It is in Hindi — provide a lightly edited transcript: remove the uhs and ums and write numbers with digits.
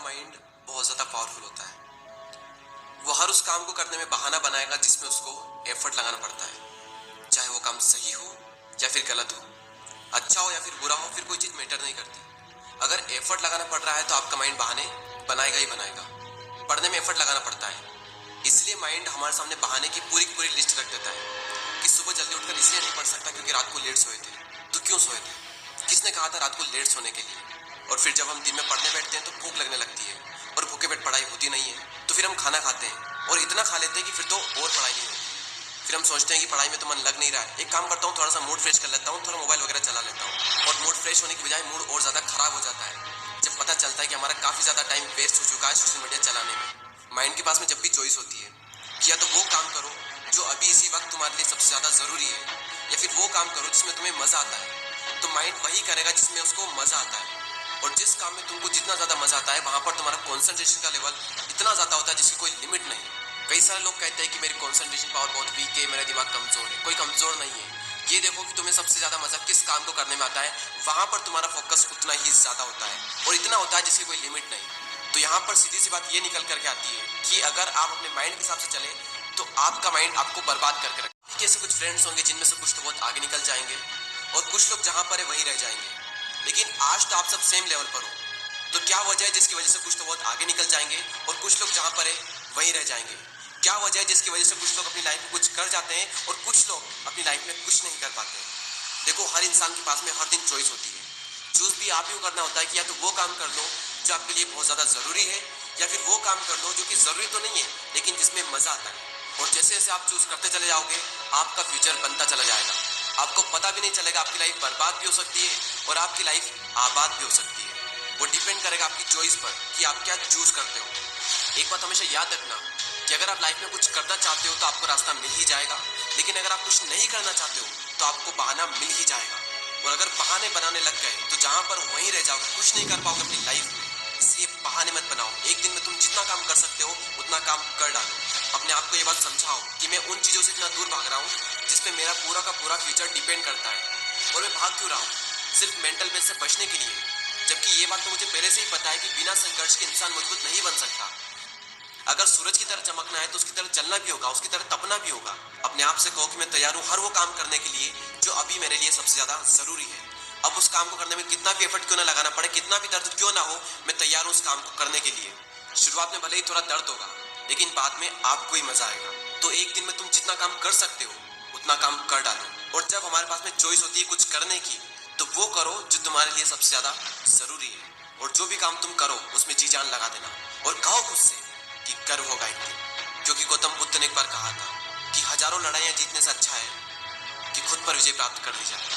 माइंड बहुत ज़्यादा पावरफुल होता है। वो हर उस काम को करने में बहाना बनाएगा जिसमें उसको एफर्ट लगाना पड़ता है, चाहे वो काम सही हो या फिर गलत हो, अच्छा हो या फिर बुरा हो, फिर कोई चीज़ मैटर नहीं करती। अगर एफर्ट लगाना पड़ रहा है तो आपका माइंड बहाने बनाएगा ही बनाएगा। पढ़ने में एफर्ट लगाना पड़ता है, इसलिए माइंड हमारे सामने बहाने की पूरी पूरी लिस्ट रख देता है कि सुबह जल्दी उठकर इसलिए नहीं पढ़ सकता क्योंकि रात को लेट सोए थे। तो क्यों सोए थे? किसने कहा था रात को लेट सोने के लिए? और फिर जब हम दिन में पढ़ने बैठते हैं तो भूख लगने लगती है और भूखे पेट पढ़ाई होती नहीं है, तो फिर हम खाना खाते हैं और इतना खा लेते हैं कि फिर तो और पढ़ाई नहीं होती। फिर हम सोचते हैं कि पढ़ाई में तो मन लग नहीं रहा है, एक काम करता हूँ, थोड़ा सा मूड फ्रेश कर लेता हूँ, थोड़ा मोबाइल वगैरह चला लेता हूँ, और मूड फ्रेश होने की बजाय मूड और ज़्यादा खराब हो जाता है जब पता चलता है कि हमारा काफ़ी ज़्यादा टाइम वेस्ट हो चुका है सोशल मीडिया चलाने में। माइंड के पास में जब भी चॉइस होती है कि या तो वो काम करो जो अभी इसी वक्त तुम्हारे लिए सबसे ज़्यादा ज़रूरी है, या फिर वो काम करो जिसमें तुम्हें मज़ा आता है, तो माइंड वही करेगा जिसमें उसको मज़ा आता है। और जिस काम में तुमको जितना ज़्यादा मज़ा आता है वहाँ पर तुम्हारा कॉन्सेंट्रेशन का लेवल इतना ज़्यादा होता है जिसकी कोई लिमिट नहीं। कई सारे लोग कहते हैं कि मेरी कॉन्सेंट्रेशन पावर बहुत वीक है, मेरा दिमाग कमज़ोर है। कोई कमज़ोर नहीं है, ये देखो कि तुम्हें सबसे ज़्यादा मज़ा किस काम को करने में आता है, वहाँ पर तुम्हारा फोकस उतना ही ज़्यादा होता है और इतना होता है जिसकी कोई लिमिट नहीं। तो यहाँ पर सीधी सी बात ये निकल करके आती है कि अगर आप अपने माइंड के हिसाब से चले तो आपका माइंड आपको बर्बाद करके रखेगा। जैसे कुछ फ्रेंड्स होंगे जिनमें से कुछ तो बहुत आगे निकल जाएंगे और कुछ लोग जहाँ पर है वहीं रह जाएंगे। लेकिन आज तो आप सब सेम लेवल पर हो, तो क्या वजह है जिसकी वजह से कुछ तो बहुत आगे निकल जाएंगे और कुछ लोग जहाँ पर है वहीं रह जाएंगे? क्या वजह है जिसकी वजह से कुछ लोग अपनी लाइफ में कुछ कर जाते हैं और कुछ लोग अपनी लाइफ में कुछ नहीं कर पाते? देखो, हर इंसान के पास में हर दिन चॉइस होती है। चूज भी आप ही को करना होता है कि या तो वो काम कर लो जो आपके लिए बहुत ज़्यादा ज़रूरी है, या फिर वो काम कर लो जो कि ज़रूरी तो नहीं है लेकिन जिसमें मज़ा आता है। और जैसे जैसे आप चूज करते चले जाओगे आपका फ्यूचर बनता चला जाएगा। आपको पता भी नहीं चलेगा, आपकी लाइफ बर्बाद भी हो सकती है और आपकी लाइफ आबाद भी हो सकती है। वो डिपेंड करेगा आपकी चॉइस पर कि आप क्या चूज करते हो। एक बात हमेशा याद रखना कि अगर आप लाइफ में कुछ करना चाहते हो तो आपको रास्ता मिल ही जाएगा, लेकिन अगर आप कुछ नहीं करना चाहते हो तो आपको बहाना मिल ही जाएगा। और अगर बहाने बनाने लग गए तो जहां पर वहीं रह जाओगे, कुछ नहीं कर पाओगे अपनी लाइफ में। इसलिए बहाने मत बनाओ। एक दिन में तुम जितना काम कर सकते हो उतना काम कर डालो। अपने आप को ये बात समझाओ कि मैं उन चीज़ों से इतना दूर भाग रहा हूँ जिसपे मेरा पूरा का पूरा फ्यूचर डिपेंड करता है। और मैं भाग क्यों रहा हूँ? सिर्फ मेंटल पेस से बचने के लिए, जबकि ये बात तो मुझे पहले से ही पता है कि बिना संघर्ष के इंसान मजबूत नहीं बन सकता। अगर सूरज की तरह चमकना है तो उसकी तरह चलना भी होगा, उसकी तरह तपना भी होगा। अपने आप से कहो कि मैं तैयार हूँ हर वो काम करने के लिए जो अभी मेरे लिए सबसे ज्यादा जरूरी है। अब उस काम को करने में कितना भी एफर्ट क्यों ना लगाना पड़े, कितना भी दर्द क्यों ना हो, मैं तैयार हूँ उस काम को करने के लिए। शुरुआत में भले ही थोड़ा दर्द होगा लेकिन बाद में आपको ही मजा आएगा। तो एक दिन में तुम जितना काम कर सकते हो उतना काम कर डालो। और जब हमारे पास में चॉइस होती है कुछ करने की, तो वो करो जो तुम्हारे लिए सबसे ज्यादा जरूरी है। और जो भी काम तुम करो उसमें जी जान लगा देना और कहो खुद से कि गर्व होगा एक दिन। क्योंकि गौतम बुद्ध ने एक बार कहा था कि हजारों लड़ाइयां जीतने से अच्छा है कि खुद पर विजय प्राप्त कर ली जाए।